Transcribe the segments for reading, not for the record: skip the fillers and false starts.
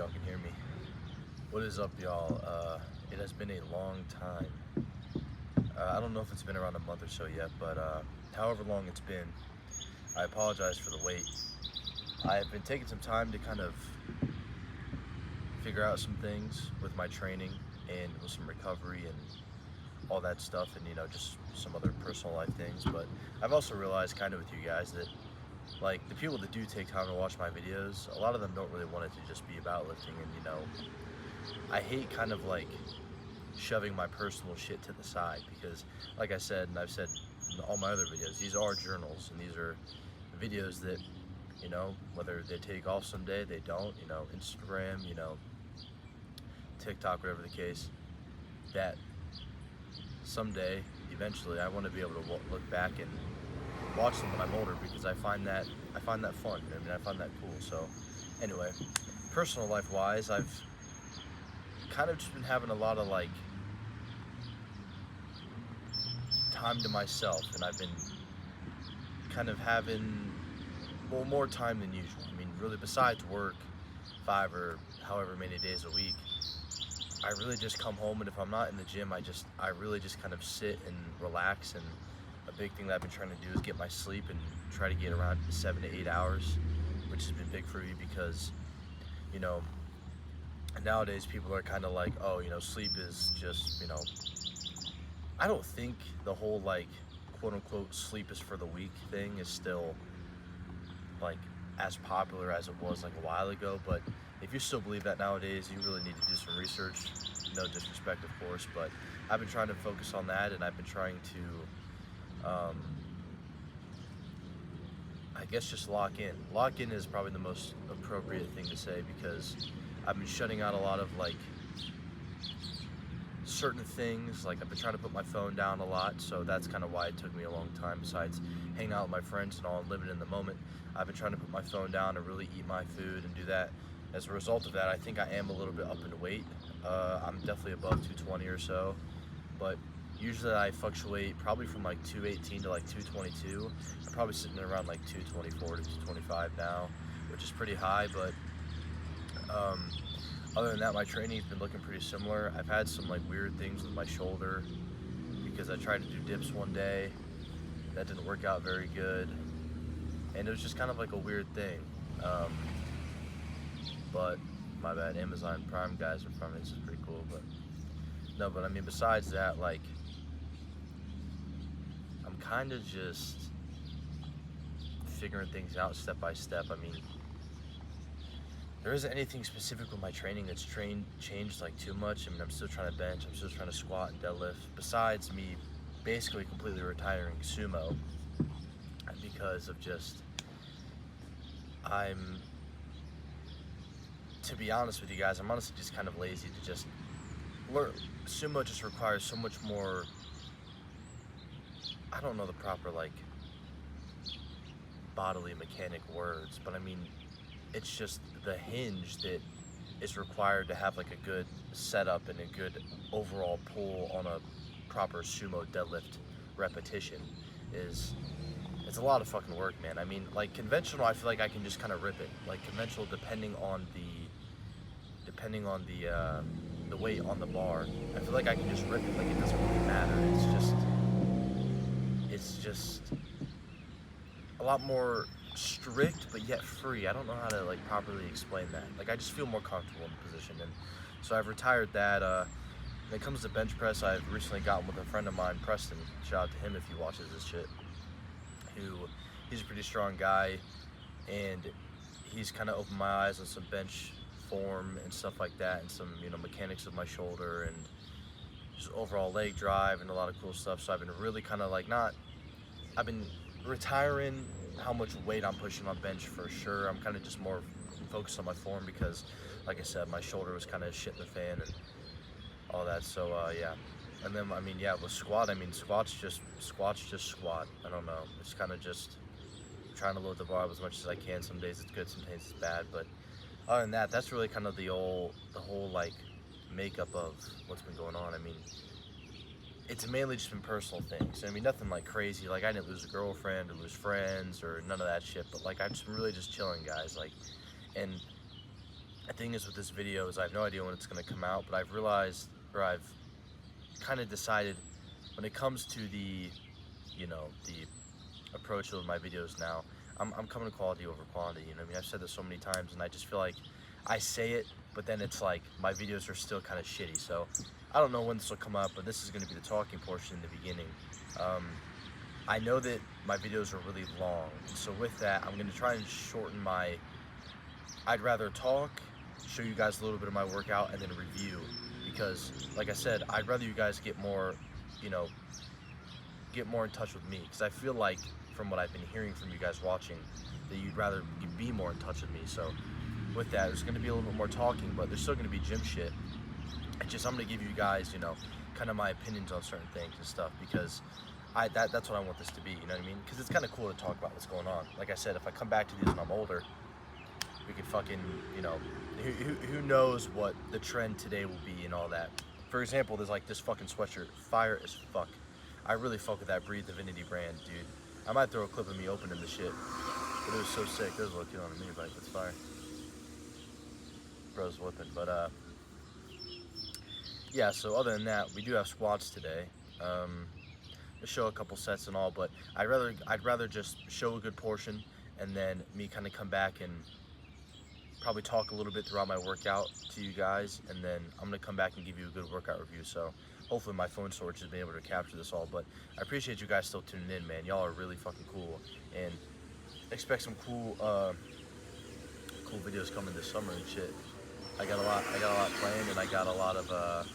y'all can hear me. What is up, y'all? It has been a long time. I don't know if it's been around a month or so yet, but however long it's been, I apologize for the wait. I have been taking some time to kind of figure out some things with my training and with some recovery and all that stuff, and just some other personal life things. But I've also realized, kind of with you guys, that like the people that do take time to watch my videos, a lot of them don't really want it to just be about lifting. And I hate kind of like shoving my personal shit to the side, because like I said, and I've said in all my other videos, these are journals, and these are videos that, whether they take off someday, they don't, Instagram, TikTok, whatever the case, that someday, eventually, I want to be able to look back and watch them when I'm older, because I find that fun. I find that cool. So anyway, personal life wise, I've kind of just been having a lot of like time to myself, and I've been kind of having more time than usual. Really, besides work 5 or however many days a week, I really just come home, and if I'm not in the gym, I really just kind of sit and relax. And a big thing that I've been trying to do is get my sleep and try to get around 7 to 8 hours, which has been big for me, because nowadays people are kind of like, oh, sleep is just, I don't think the whole like quote unquote sleep is for the weak thing is still like as popular as it was like a while ago. But if you still believe that nowadays, you really need to do some research. No disrespect, of course, but I've been trying to focus on that, and I've been trying to I guess just lock in. Lock in is probably the most appropriate thing to say, because I've been shutting out a lot of like certain things. Like I've been trying to put my phone down a lot, so that's kind of why it took me a long time, besides hanging out with my friends and all and living in the moment. I've been trying to put my phone down and really eat my food and do that. As a result of that, I think I am a little bit up in weight. I'm definitely above 220 or so, but usually I fluctuate probably from like 218 to like 222. I'm probably sitting around like 224 to 225 now, which is pretty high. But other than that, my training's been looking pretty similar. I've had some like weird things with my shoulder, because I tried to do dips one day. That didn't work out very good, and it was just kind of like a weird thing. But my bad, Amazon Prime guys are from it. This is pretty cool. But no, but besides that, like, I'm kind of just figuring things out step by step. There isn't anything specific with my training that's changed like too much. I'm still trying to bench, I'm still trying to squat and deadlift, besides me basically completely retiring sumo, because of just, to be honest with you guys, I'm honestly just kind of lazy to just learn. Sumo just requires so much more, I don't know the proper like bodily mechanic words, but it's just the hinge that is required to have like a good setup and a good overall pull on a proper sumo deadlift repetition. It's a lot of fucking work, man. Like conventional, I feel like I can just kind of rip it. Like conventional, depending on the weight on the bar, I feel like I can just rip it. Like it doesn't really matter. It's just a lot more strict, but yet free. I don't know how to like properly explain that. Like I just feel more comfortable in the position, and so I've retired that. When it comes to bench press, I've recently gotten with a friend of mine, Preston. Shout out to him if he watches this shit. He's a pretty strong guy, and he's kind of opened my eyes on some bench form and stuff like that, and some mechanics of my shoulder and just overall leg drive and a lot of cool stuff. So I've been really kind of like I've been retiring how much weight I'm pushing on bench for sure. I'm kind of just more focused on my form, because like I said, my shoulder was kind of shit in the fan and all that. So yeah. And then with squat, squats just squat. I don't know, it's kind of just trying to load the bar up as much as I can. Some days it's good, some days it's bad, but other than that, that's really kind of the whole like makeup of what's been going on. It's mainly just been personal things. Nothing like crazy. Like I didn't lose a girlfriend or lose friends or none of that shit. But like I've just been really just chilling, guys. Like, and the thing is with this video is I have no idea when it's going to come out, but I've realized, or I've kind of decided, when it comes to the, you know, the approach of my videos now, I'm coming to quality over quantity. You know what I mean? I've said this so many times, and I just feel like I say it, but then it's like my videos are still kind of shitty. So I don't know when this will come up, but this is going to be the talking portion in the beginning. I know that my videos are really long, so with that, I'm going to try and shorten my, I'd rather talk, show you guys a little bit of my workout, and then review, because like I said, I'd rather you guys get more, you know, get more in touch with me, because I feel like from what I've been hearing from you guys watching, that you'd rather be more in touch with me. So with that, there's going to be a little bit more talking, but there's still going to be gym shit. It's just I'm going to give you guys, you know, kind of my opinions on certain things and stuff, because that's what I want this to be, you know what I mean? Because it's kind of cool to talk about what's going on. Like I said, if I come back to these when I'm older, we could fucking, you know, who knows what the trend today will be and all that. For example, there's like this fucking sweatshirt, fire as fuck. I really fuck with that Breathe Divinity brand, dude. I might throw a clip of me opening the shit, but it was so sick. There's a little kid on a mini bike, that's fire. Bro's whipping, but yeah, so other than that, we do have squats today. Show a couple sets and all, but I'd rather just show a good portion and then me kind of come back and probably talk a little bit throughout my workout to you guys, and then I'm gonna come back and give you a good workout review. So hopefully my phone storage has been able to capture this all, but I appreciate you guys still tuning in, man. Y'all are really fucking cool, and expect some cool videos coming this summer and shit. I got a lot planned, and I got a lot of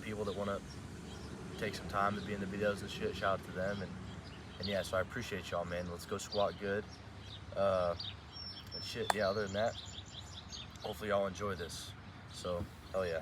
people that want to take some time to be in the videos and shit. Shout out to them, and yeah, so I appreciate y'all, man. Let's go squat good, and shit. Yeah, other than that, hopefully y'all enjoy this. So hell yeah.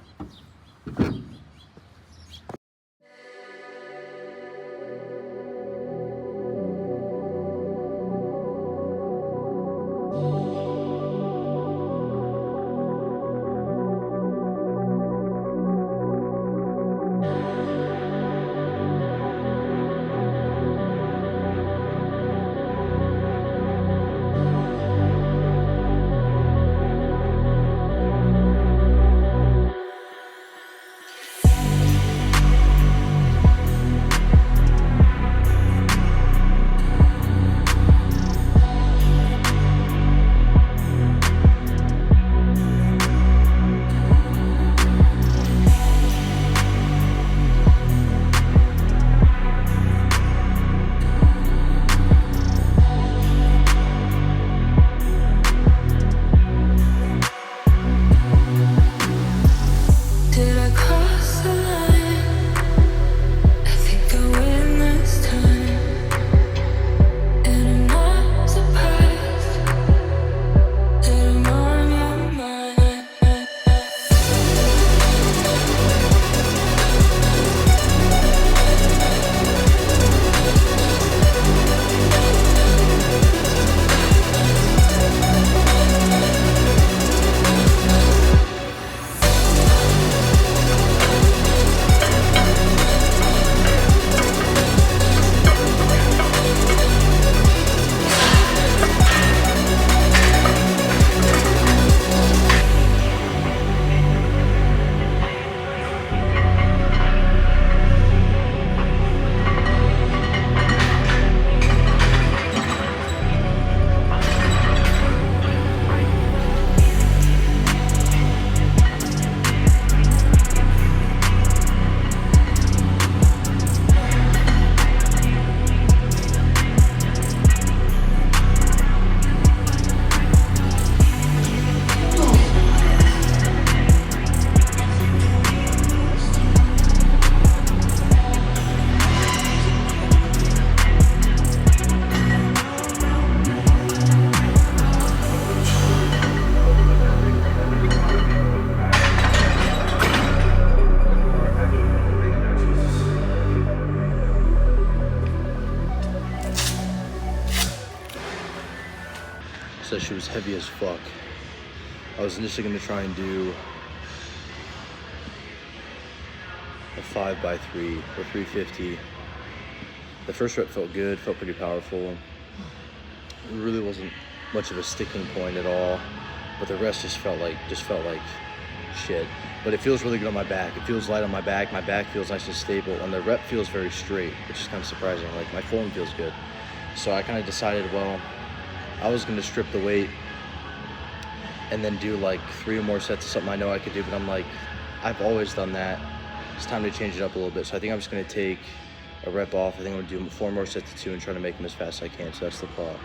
So she was heavy as fuck. I was initially gonna try and do a 5x3 or 350. The first rep felt good, felt pretty powerful. It really wasn't much of a sticking point at all. but the rest just felt like shit. But it feels really good on my back. It feels light on my back. My back feels nice and stable, and the rep feels very straight, which is kind of surprising. Like, my form feels good. So I kind of decided, well, I was going to strip the weight and then do like 3 or more sets of something I know I could do, but I'm like, I've always done that. It's time to change it up a little bit. So I think I'm just going to take a rep off. I think I'm going to do 4 more sets of 2 and try to make them as fast as I can. So that's the plan.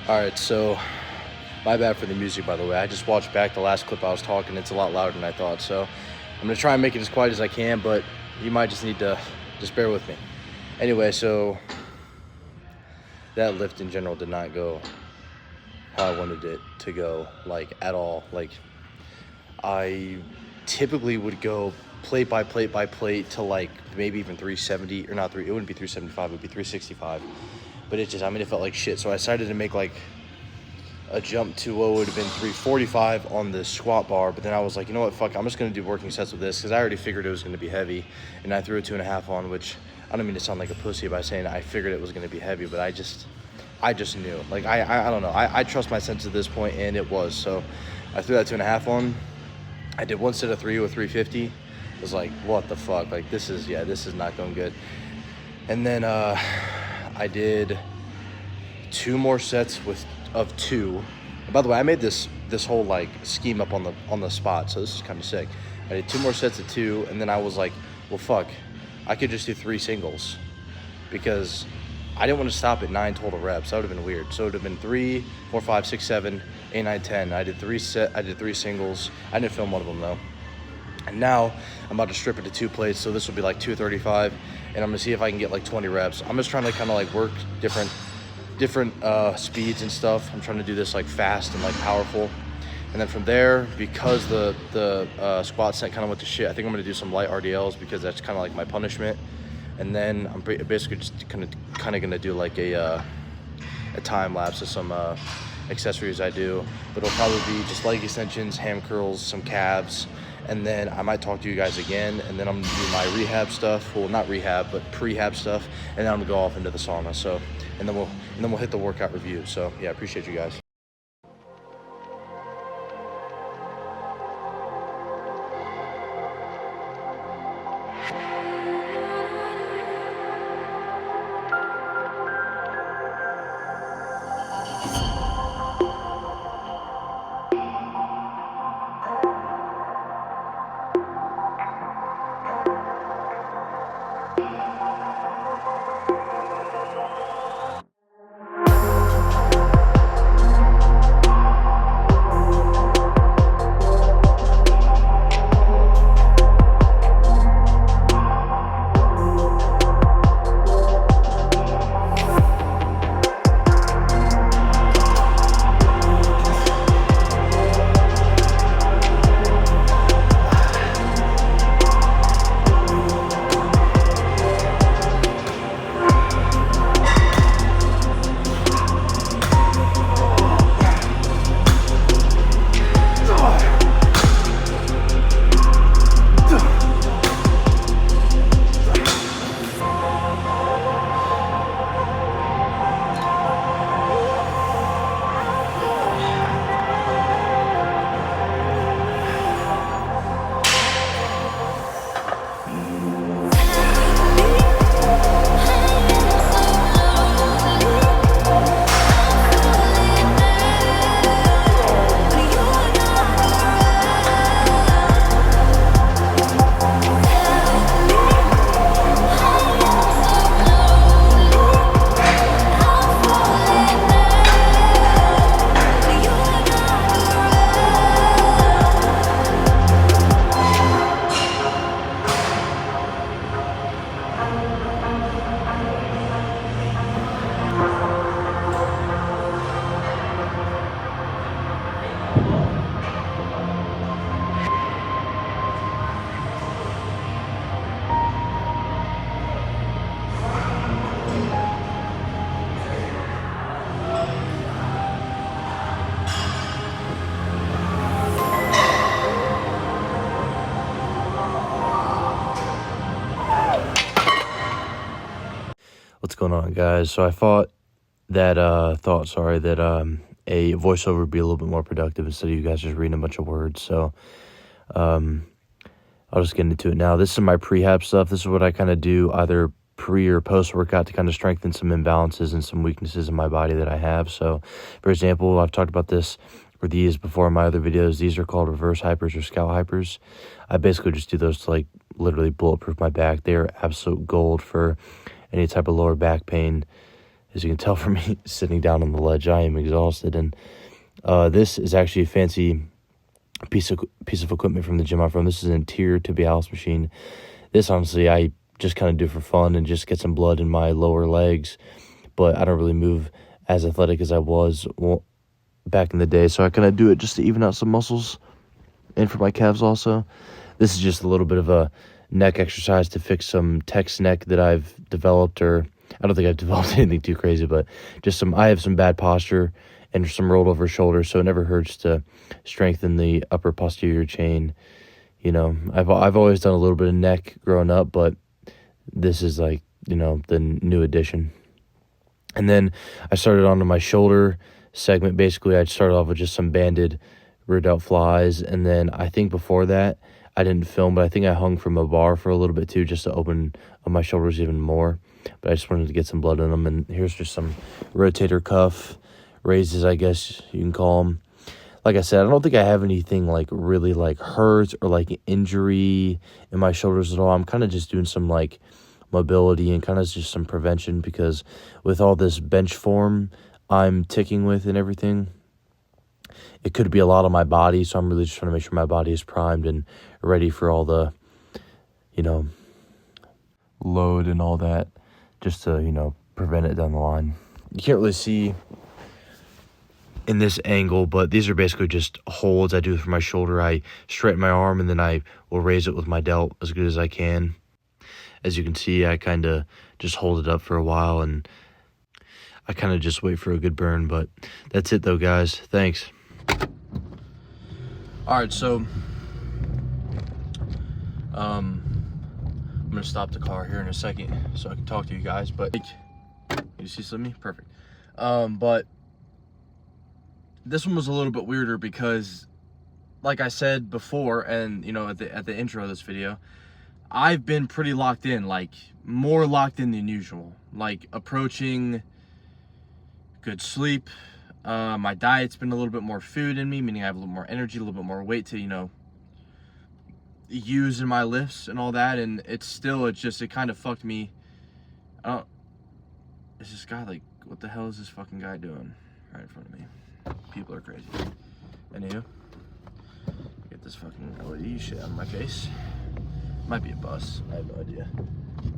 All right, so my bad for the music, by the way. I just watched back the last clip I was talking. It's a lot louder than I thought, so I'm gonna try and make it as quiet as I can, but you might just need to just bear with me. Anyway, so that lift in general did not go how I wanted it to go, like, at all. Like, I typically would go plate by plate by plate to like maybe even 370, or not it wouldn't be 375, it would be 365. But it just, I mean, it felt like shit. So I decided to make like a jump to what would have been 345 on the squat bar. But then I was like, you know what, fuck, I'm just gonna do working sets with this, because I already figured it was gonna be heavy. And I threw a 2.5 on, which I don't mean to sound like a pussy by saying I figured it was gonna be heavy, but I just knew. Like, I don't know. I trust my sense at this point, and it was. So I threw that 2.5 on. I did 1 set of 3 with 350. I was like, what the fuck? Like, this is not going good. And then I did 2 more sets of 2. And by the way, I made this whole like scheme up on the spot, so this is kind of sick. I did 2 more sets of 2, and then I was like, well, fuck, I could just do 3 singles, because I didn't want to stop at 9 total reps. That would have been weird. So it would have been 3, 4, 5, 6, 7, 8, 9, 10. I did 3 singles. I didn't film one of them though. And now I'm about to strip it to 2 plates, so this will be like 235, and I'm gonna see if I can get like 20 reps. I'm just trying to kind of like work different speeds and stuff. I'm trying to do this like fast and like powerful. And then from there, because the squat set kind of went to shit, I think I'm gonna do some light RDLs, because that's kind of like my punishment. And then I'm basically just kind of gonna do like a time lapse of some accessories I do, but it'll probably be just leg extensions, ham curls, some calves, and then I might talk to you guys again, and then I'm gonna do my rehab stuff. Well, not rehab, but prehab stuff, and then I'm gonna go off into the sauna. So, and then we'll hit the workout review. So yeah, I appreciate you guys. going on, guys? So I thought that a voiceover would be a little bit more productive instead of you guys just reading a bunch of words. So I'll just get into it now. This is my prehab stuff. This is what I kind of do either pre or post workout to kind of strengthen some imbalances and some weaknesses in my body that I have. So, for example, I've talked about this for these before in my other videos. These are called reverse hypers or scout hypers. I basically just do those to like literally bulletproof my back. They are absolute gold for any type of lower back pain. As you can tell from me sitting down on the ledge, I am exhausted. And this is actually a fancy piece of equipment from the gym I'm from. This is an anterior tibialis machine. This, honestly, I just kind of do for fun and just get some blood in my lower legs. But I don't really move as athletic as I was back in the day. So I kind of do it just to even out some muscles and for my calves also. This is just a little bit of a neck exercise to fix some text neck that I've developed, or I don't think I've developed anything too crazy, but just I have some bad posture and some rolled over shoulders, so it never hurts to strengthen the upper posterior chain. You know, I've always done a little bit of neck growing up, but this is like, you know, the new addition. And then I started onto my shoulder segment. Basically, I started off with just some banded rear delt flies, and then I think before that, I didn't film, but I think I hung from a bar for a little bit too, just to open up my shoulders even more. But I just wanted to get some blood in them, and here's just some rotator cuff raises, I guess you can call them. Like I said, I don't think I have anything like really like hurt or like injury in my shoulders at all. I'm kind of just doing some like mobility and kind of just some prevention, because with all this bench form I'm ticking with and everything, it could be a lot on my body. So I'm really just trying to make sure my body is primed and ready for all the, you know, load and all that, just to, you know, prevent it down the line. You can't really see in this angle, but these are basically just holds I do for my shoulder. I straighten my arm and then I will raise it with my delt as good as I can. As you can see, I kind of just hold it up for a while and I kind of just wait for a good burn. But that's it though, guys. Thanks. All right, so I'm gonna stop the car here in a second so I can talk to you guys. But you see something? Perfect. But this one was a little bit weirder because, like I said before, and you know, at the intro of this video, I've been pretty locked in, like more locked in than usual, like approaching good sleep. My diet's been a little bit more food in me, meaning I have a little more energy, a little bit more weight to, you know, use in my lifts and all that. And it kind of fucked me. Is this guy like, what the hell is this fucking guy doing right in front of me? People are crazy. Anywho, get this fucking LED shit out of my face. Might be a bus, I have no idea.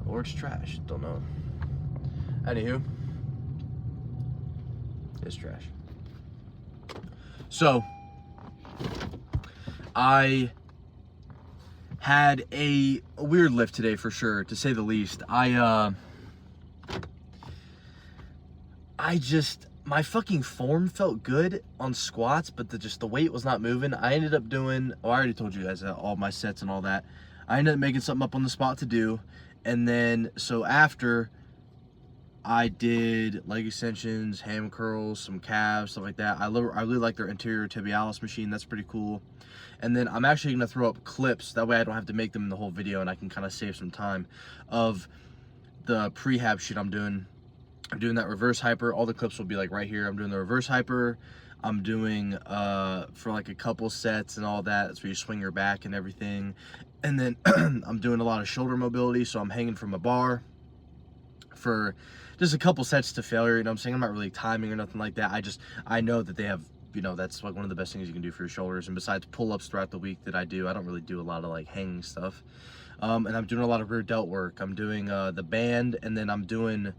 Or it's trash, don't know. Anywho, it's trash. So, I had a weird lift today for sure, to say the least. My fucking form felt good on squats, but the weight was not moving. I ended up doing, I already told you guys all my sets and all that. I ended up making something up on the spot to do. And then, so after, I did leg extensions, ham curls, some calves, stuff like that. I really like their anterior tibialis machine. That's pretty cool. And then I'm actually going to throw up clips. That way I don't have to make them in the whole video and I can kind of save some time of the prehab shit I'm doing. I'm doing that reverse hyper. All the clips will be like right here. I'm doing the reverse hyper. I'm doing for like a couple sets and all that. That's where you swing your back and everything. And then I'm doing a lot of shoulder mobility. So I'm hanging from a bar for just a couple sets to failure. You know what I'm saying? I'm not really timing or nothing like that. I know that they have, you know, that's like one of the best things you can do for your shoulders. And besides pull-ups throughout the week that I don't really do a lot of like hanging stuff. And I'm doing a lot of rear delt work. I'm doing the band, and then I'm doing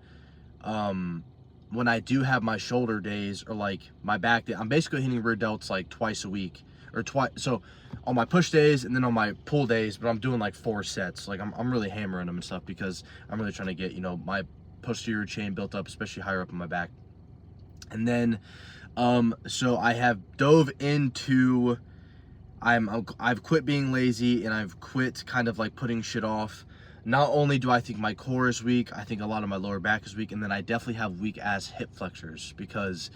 when I do have my shoulder days or like my back day, I'm basically hitting rear delts like twice a week or so on my push days and then on my pull days, but I'm doing like 4 sets. Like I'm really hammering them and stuff because I'm really trying to get, you know, my posterior chain built up, especially higher up in my back. And then so I have dove into, I've quit being lazy and I've quit kind of like putting shit off not only do I think my core is weak, I think a lot of my lower back is weak, and then I definitely have weak ass hip flexors because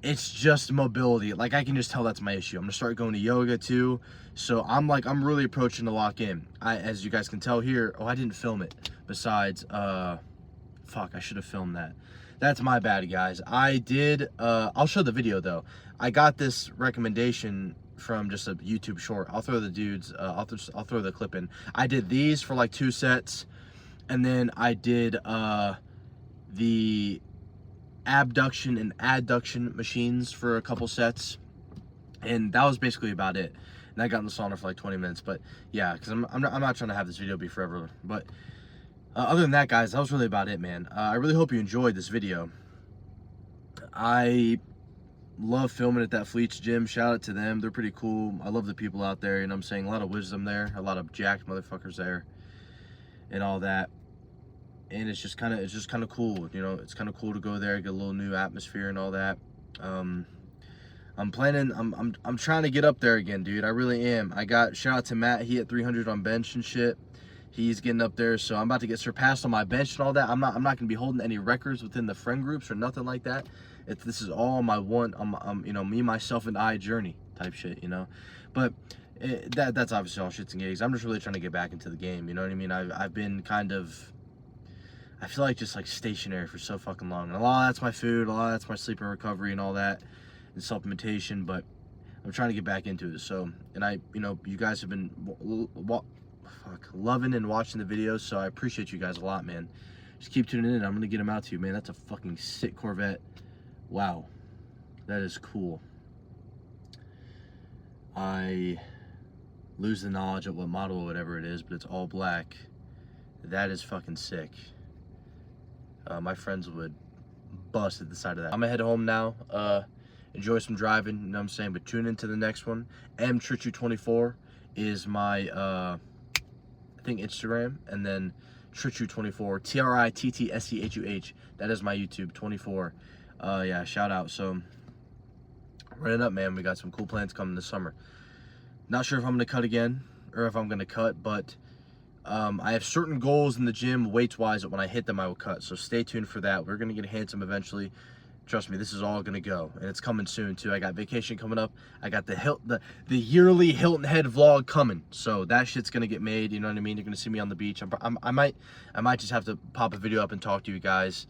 it's just mobility. Like, I can just tell that's my issue. I'm gonna start going to yoga too, so I'm really approaching to lock in. As you guys can tell here, oh, I didn't film it. Besides, fuck, I should have filmed that. That's my bad, guys. I did, I'll show the video though. I got this recommendation from just a YouTube short. I'll throw the dudes, I'll throw the clip in. I did these for like 2 sets, and then I did the abduction and adduction machines for a couple sets, and that was basically about it. And I got in the sauna for like 20 minutes, but yeah, because I'm not trying to have this video be forever, but other than that, guys, that was really about it, man. I really hope you enjoyed this video. I love filming at that Fleets gym. Shout out to them. They're pretty cool. I love the people out there, and I'm saying a lot of wisdom there, a lot of jacked motherfuckers there, and all that. And it's just kind of cool, you know. It's kind of cool to go there, get a little new atmosphere and all that. I'm trying to get up there again, dude. I really am. Shout out to Matt. He hit 300 on bench and shit. He's getting up there, so I'm about to get surpassed on my bench and all that. I'm not gonna be holding any records within the friend groups or nothing like that. This is all my you know, me, myself, and I journey type shit, you know. But that's obviously all shits and gigs. I'm just really trying to get back into the game, you know what I mean? I've been kind of, I feel like just like stationary for so fucking long. And a lot of that's my food, a lot of that's my sleep and recovery and all that, and supplementation, but I'm trying to get back into it. So, and you know, you guys have been loving and watching the videos, so I appreciate you guys a lot, man. Just keep tuning in. I'm gonna get them out to you, man. That's a fucking sick Corvette. Wow, that is cool. I lose the knowledge of what model or whatever it is, but it's all black. That is fucking sick. My friends would bust at the side of that. I'm gonna head home now. Enjoy some driving, you know what I'm saying? But tune into the next one. mtrichu24 is my I think Instagram, and then Trichu24, TRITTSEHUH. That is my YouTube 24. Yeah, shout out. So running up, man. We got some cool plans coming this summer. Not sure if I'm gonna cut again or if I'm gonna cut, but I have certain goals in the gym, weights wise, that when I hit them I will cut. So stay tuned for that. We're gonna get handsome eventually. Trust me, this is all gonna go, and it's coming soon too. I got vacation coming up. I got the yearly Hilton Head vlog coming, so that shit's gonna get made. You know what I mean? You're gonna see me on the beach. I might just have to pop a video up and talk to you guys.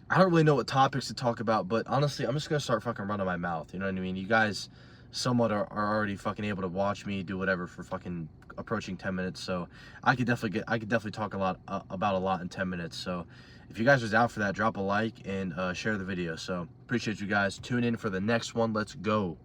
I don't really know what topics to talk about, but honestly, I'm just gonna start fucking running my mouth. You know what I mean? You guys somewhat are already fucking able to watch me do whatever for fucking approaching 10 minutes, so I could definitely talk a lot about a lot in 10 minutes. So if you guys are down for that, drop a like and share the video. So appreciate you guys. Tune in for the next one. Let's go.